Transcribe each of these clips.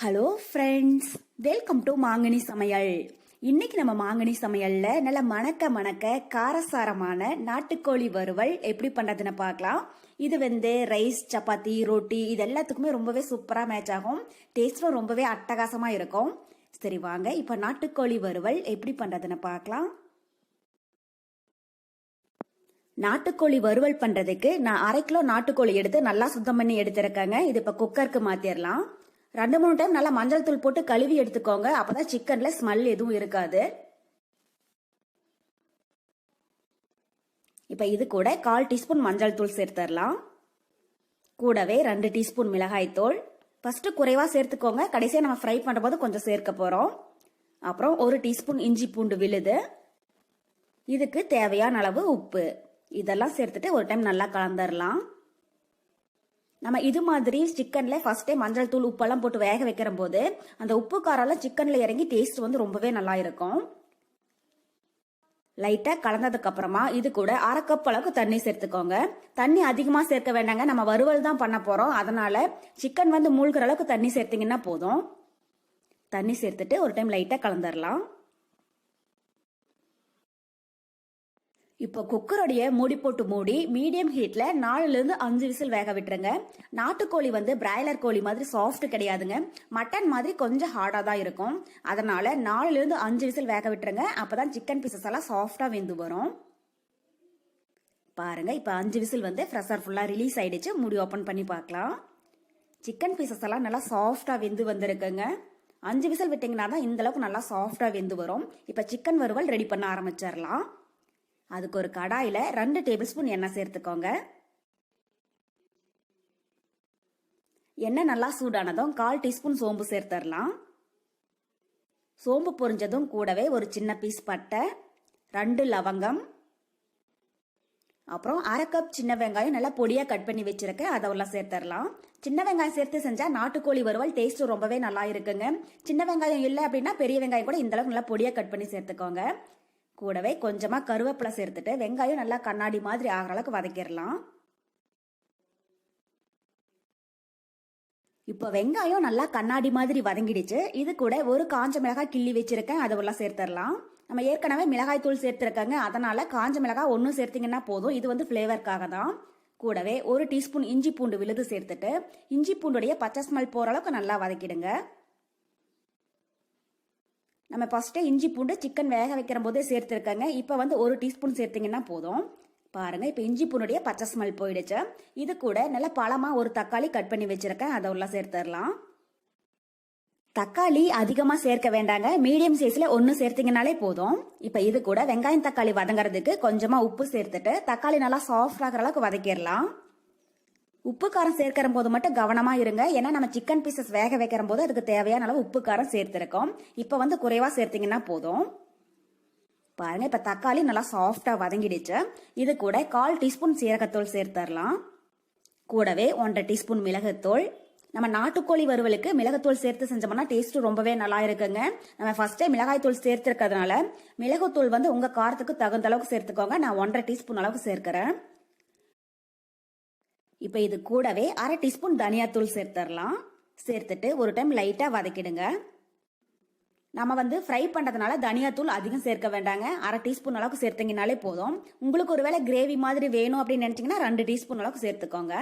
Hello friends, welcome to மாங்கனி சமையல். இன்னைக்கு நம்ம மாங்கனி சமையல்ல நல்ல மணக்க காரசாரமான நாட்டுக்கோழி வறுவல் எப்படி பண்றதுன்னு பார்க்கலாம். இது ரைஸ், சப்பாத்தி, ரொட்டி இது எல்லாத்துக்குமே ரொம்பவே சூப்பரா மேட்ச் ஆகும். டேஸ்டும் ரொம்பவே அட்டகாசமா இருக்கும். சரி வாங்க இப்ப நாட்டுக்கோழி வறுவல் எப்படி பண்றதுன்னு பார்க்கலாம். நாட்டுக்கோழி வறுவல் பண்றதுக்கு நான் 1/2 கிலோ நாட்டுக்கோழி எடுத்து நல்லா சுத்தம் பண்ணி எடுத்திருக்கேங்க. இது இப்ப குக்கருக்கு மாத்திரலாம். 2-3 டைம் நல்லா மஞ்சள் தூள் போட்டு கழுவி எடுத்துக்கோங்க. அப்பதான் சிக்கன்ல ஸ்மெல் எதுவும் இருக்காது. இப்ப இது கூட 1/4 டீஸ்பூன் மஞ்சள் தூள் சேர்த்துடலாம். கூடவே 2 டீஸ்பூன் மிளகாய் தூள். ஃபர்ஸ்ட் குறைவா சேர்த்துக்கோங்க, கடைசியா நம்ம ஃப்ரை பண்ற போது கொஞ்சம் சேர்க்க போறோம். அப்புறம் 1 டீஸ்பூன் இஞ்சி பூண்டு விழுது. இதுக்கு தேவையான அளவு உப்பு. இதெல்லாம் சேர்த்துட்டு ஒரு டைம் நல்லா கலந்துடலாம். நம்ம இது மாதிரி சிக்கன்ல ஃபர்ஸ்டே மஞ்சள் தூள் உப்பெல்லாம் போட்டு வேக வைக்கிற போது அந்த உப்பு காரெல்லாம் சிக்கன்ல இறங்கி டேஸ்ட் ரொம்பவே நல்லா இருக்கும். லைட்டா கலந்ததுக்கு அப்புறமா இது கூட 1/2 கப் அளவுக்கு தண்ணி சேர்த்துக்கோங்க. தண்ணி அதிகமா சேர்க்க வேண்டாங்க, நம்ம வறுவல் தான் பண்ண போறோம். அதனால சிக்கன் மூழ்கிற அளவுக்கு தண்ணி சேர்த்தீங்கன்னா போதும். தண்ணி சேர்த்துட்டு ஒரு டைம் லைட்டா கலந்துடலாம். இப்போ குக்கரோடைய மூடி போட்டு மூடி மீடியம் ஹீட்ல 4 to 5 விசில் வேக விட்டுருங்க. நாட்டுக்கோழி பிராய்லர் கோழி மாதிரி சாஃப்ட் கிடையாதுங்க, மட்டன் மாதிரி கொஞ்சம் ஹார்டா தான் இருக்கும். அதனால 4 to 5 விசில் வேக விட்டுருங்க. அப்பதான் சிக்கன் பீசஸ் எல்லாம் சாஃப்டா வெந்து வரும். பாருங்க இப்ப 5 விசில் ஃப்ரெஷர் ஃபுல்லா ரிலீஸ் ஆயிடுச்சு. மூடி ஓபன் பண்ணி பார்க்கலாம். சிக்கன் பீசஸ் எல்லாம் நல்லா சாஃப்டா வெந்து வந்திருக்குங்க. 5 விசில் விட்டீங்கன்னா தான் இந்த அளவுக்கு நல்லா சாஃப்டா வெந்து வரும். இப்ப சிக்கன் வறுவல் ரெடி பண்ண ஆரம்பிச்சிடலாம். அதுக்கு ஒரு கடாயில 2 டேபிள் ஸ்பூன் எண்ணெய் சேர்த்துக்கோங்க. எண்ணெய் நல்லா சூடானதும் 1/4 டீஸ்பூன் சோம்பு சேர்த்துடலாம். சோம்பு பொரிஞ்சதும் கூடவே ஒரு சின்ன பீஸ் பட்டை, 2 லவங்கம், அப்புறம் 1/2 கப் சின்ன வெங்காயம் நல்லா பொடியா கட் பண்ணி வச்சிருக்கேன், அதை உள்ள சேர்த்துடலாம். சின்ன வெங்காயம் சேர்த்து செஞ்சா நாட்டுக்கோழி வறுவல் டேஸ்ட் ரொம்பவே நல்லா இருக்குங்க. சின்ன வெங்காயம் இல்லை அப்படின்னா பெரிய வெங்காயம் கூட இந்த அளவுக்கு நல்லா பொடியா கட் பண்ணி சேர்த்துக்கோங்க. கூடவே கொஞ்சமா கருவேப்பிலை சேர்த்துட்டு வெங்காயம் நல்லா கண்ணாடி மாதிரி ஆகிற அளவுக்கு வதக்கிடலாம். இப்போ வெங்காயம் நல்லா கண்ணாடி மாதிரி வதங்கிடுச்சு. இது கூட ஒரு காஞ்ச மிளகாய் கிள்ளி வச்சிருக்கேன், அதை உள்ள சேர்த்துடலாம். நம்ம ஏற்கனவே மிளகாய் தூள் சேர்த்திருக்காங்க, அதனால காஞ்ச மிளகாய் 1 சேர்த்தீங்கன்னா போதும். இது ஃபிளேவருக்காக தான். கூடவே 1 டீஸ்பூன் இஞ்சி பூண்டு விழுது சேர்த்துட்டு இஞ்சி பூண்டுடைய பச்சை ஸ்மெல் போற அளவுக்கு நல்லா வதக்கிடுங்க. நம்ம ஃபர்ஸ்டே இஞ்சி பூண்டு சிக்கன் வேக வைக்கிற போதே சேர்த்துருக்காங்க. இப்போ 1 டீஸ்பூன் சேர்த்தீங்கன்னா போதும். பாருங்க இப்போ இஞ்சி பூண்டுடைய பச்சை ஸ்மெல் போயிடுச்சு. இது கூட நல்லா பழமா ஒரு தக்காளி கட் பண்ணி வச்சிருக்கேன், அதை உள்ள சேர்த்துடலாம். தக்காளி அதிகமா சேர்க்க வேண்டாங்க, மீடியம் சைஸ்ல 1 சேர்த்தீங்கனாலே போதும். இப்ப இது கூட வெங்காயம் தக்காளி வதங்கறதுக்கு கொஞ்சமா உப்பு சேர்த்துட்டு தக்காளி நல்லா சாஃப்ட் ஆகிற அளவுக்கு வதக்கிடலாம். உப்பு காரம் சேர்க்கிற போது மட்டும் கவனமா இருங்க, ஏன்னா நம்ம சிக்கன் பீசஸ் வேக வைக்கிற போது அதுக்கு தேவையான அளவு உப்பு காரம் சேர்த்திருக்கோம். இப்ப குறைவா சேர்த்தீங்கன்னா போதும். பாருங்க இப்ப தக்காளி நல்லா சாஃப்டா வதங்கிடுச்சு. இது கூட 1/4 டீஸ்பூன் சீரகத்தூள் சேர்த்துடலாம். கூடவே 1/2 டீஸ்பூன் மிளகுத்தூள். நம்ம நாட்டுக்கோழி வறுவலுக்கு மிளகுத்தூள் சேர்த்து செஞ்சோம்னா டேஸ்ட் ரொம்பவே நல்லா இருக்குங்க. நம்ம ஃபர்ஸ்டே மிளகாய் தூள் சேர்த்திருக்கிறதுனால மிளகுத்தூள் உங்க காரத்துக்கு தகுந்த அளவுக்கு சேர்த்துக்கோங்க. நான் 1/2 டீஸ்பூன் அளவுக்கு சேர்க்கிறேன். இப்ப இது கூடவே 1/2 டீஸ்பூன் தனியாத்தூள் சேர்த்துடலாம். சேர்த்துட்டு ஒரு டைம் லைட்டா வதக்கிடுங்க. நம்ம ஃப்ரை பண்றதுனால தனியாத்தூள் அதிகம் சேர்க்க வேண்டாங்க, 1/2 டீஸ்பூன் அளவுக்கு சேர்த்தீங்கனாலே போதும். உங்களுக்கு ஒருவேளை கிரேவி மாதிரி வேணும் அப்படின்னு நினைச்சீங்கன்னா 2 டீஸ்பூன் அளவுக்கு சேர்த்துக்கோங்க.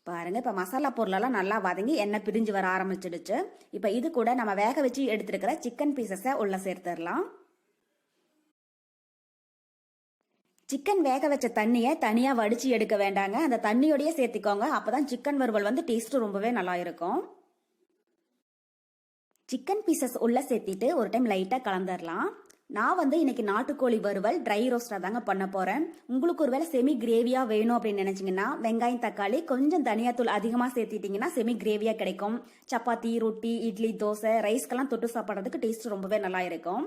பாருங்க இப்ப மசாலா பொருளெல்லாம் நல்லா வதங்கி எண்ணெய் பிரிஞ்சு வர ஆரம்பிச்சிடுச்சு. இப்ப இது கூட நம்ம வேக வச்சு எடுத்துருக்கிற சிக்கன் பீசஸை உள்ள சேர்த்துடலாம். சிக்கன் வேக வச்ச தண்ணியை தனியா வடிச்சு எடுக்க வேண்டாங்க, அந்த தண்ணியோடய சேர்த்திக்கோங்க. அப்பதான் சிக்கன் வறுவல் டேஸ்ட் ரொம்பவே நல்லா இருக்கும். சிக்கன் பீசஸ் உள்ள சேர்த்திட்டு ஒரு டைம் லைட்டா கலந்துடலாம். நான் இன்னைக்கு நாட்டுக்கோழி வறுவல் ட்ரை ரோஸ்டா தாங்க பண்ண போறேன். உங்களுக்கு ஒருவேளை செமி கிரேவியா வேணும் அப்படின்னு நினைச்சீங்கன்னா வெங்காயம் தக்காளி கொஞ்சம் தனியாத்தூள் அதிகமா சேர்த்திட்டீங்கன்னா செமி கிரேவியா கிடைக்கும். சப்பாத்தி, ரொட்டி, இட்லி, தோசை, ரைஸ்க்கெல்லாம் தொட்டு சாப்பிட்றதுக்கு டேஸ்ட் ரொம்பவே நல்லா இருக்கும்.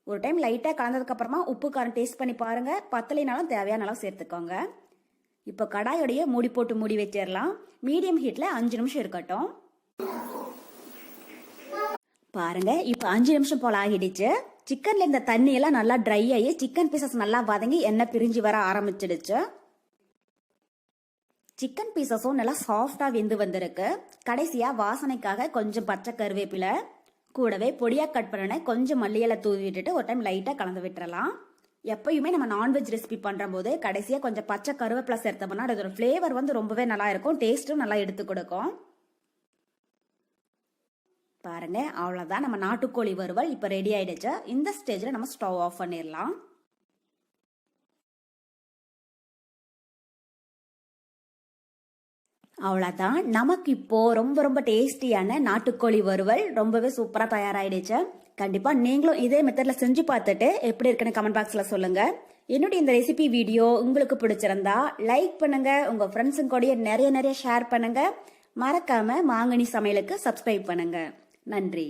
ஒரு டைம் லைட்டா கலந்ததுக்கு அப்புறமா உப்பு காரம் டேஸ்ட் பண்ணி பாருங்க, பத்தலைனாலும் தேவையான அளவு சேர்த்துக்கோங்க. இப்போ கடாயோடைய மூடி போட்டு மூடி வச்சிடலாம். மீடியம் ஹீட்ல 5 நிமிஷம் இருக்கட்டும். பாருங்க இப்போ 5 நிமிஷம் போல ஆகிடுச்சு. சிக்கன்ல இந்த தண்ணி எல்லாம் நல்லா ட்ரை ஆகி சிக்கன் பீசஸ் நல்லா வதங்கி எண்ணெய் பிரிஞ்சு வர ஆரம்பிச்சிடுச்சு. சிக்கன் பீசஸும் நல்லா சாஃப்டா வெந்து வந்திருக்கு. கடைசியா வாசனைக்காக கொஞ்சம் பச்சை கருவேப்பிலை, கூடவே பொடியா கட் பண்ண கொஞ்சம் மல்லியில தூவி விட்டுட்டு ஒரு டைம் லைட்டா கலந்து விட்டுறலாம். எப்பயுமே நம்ம நான்வெஜ் ரெசிபி பண்ற போது கடைசியா கொஞ்சம் பச்சை கருவேப்பிலை சேர்த்தோம்னா அதோட ஃபிளேவர் வந்து ரொம்பவே நல்லா இருக்கும், டேஸ்ட்டும் நல்லா எடுத்து கொடுக்கும். பாருங்க, அவ்வளவுதான், நம்ம நாட்டுக்கோழி வறுவல் இப்ப ரெடி ஆயிடுச்சு. இந்த ஸ்டேஜ்ல நம்ம ஸ்டவ் ஆஃப் பண்ணிடலாம். அவ்வளோதான், நமக்கு இப்போ ரொம்ப ரொம்ப டேஸ்டியான நாட்டுக்கோழி வறுவல் ரொம்பவே சூப்பராக தயாராகிடுச்சு. கண்டிப்பாக நீங்களும் இதே மெத்தடில் செஞ்சு பார்த்துட்டு எப்படி இருக்குன்னு கமெண்ட் பாக்ஸில் சொல்லுங்க. என்னுடைய இந்த ரெசிபி வீடியோ உங்களுக்கு பிடிச்சிருந்தா லைக் பண்ணுங்க, உங்க ஃப்ரெண்ட்ஸுங்க கூட நிறைய ஷேர் பண்ணுங்க. மறக்காம மாங்கனி சமையலுக்கு சப்ஸ்கிரைப் பண்ணுங்க. நன்றி.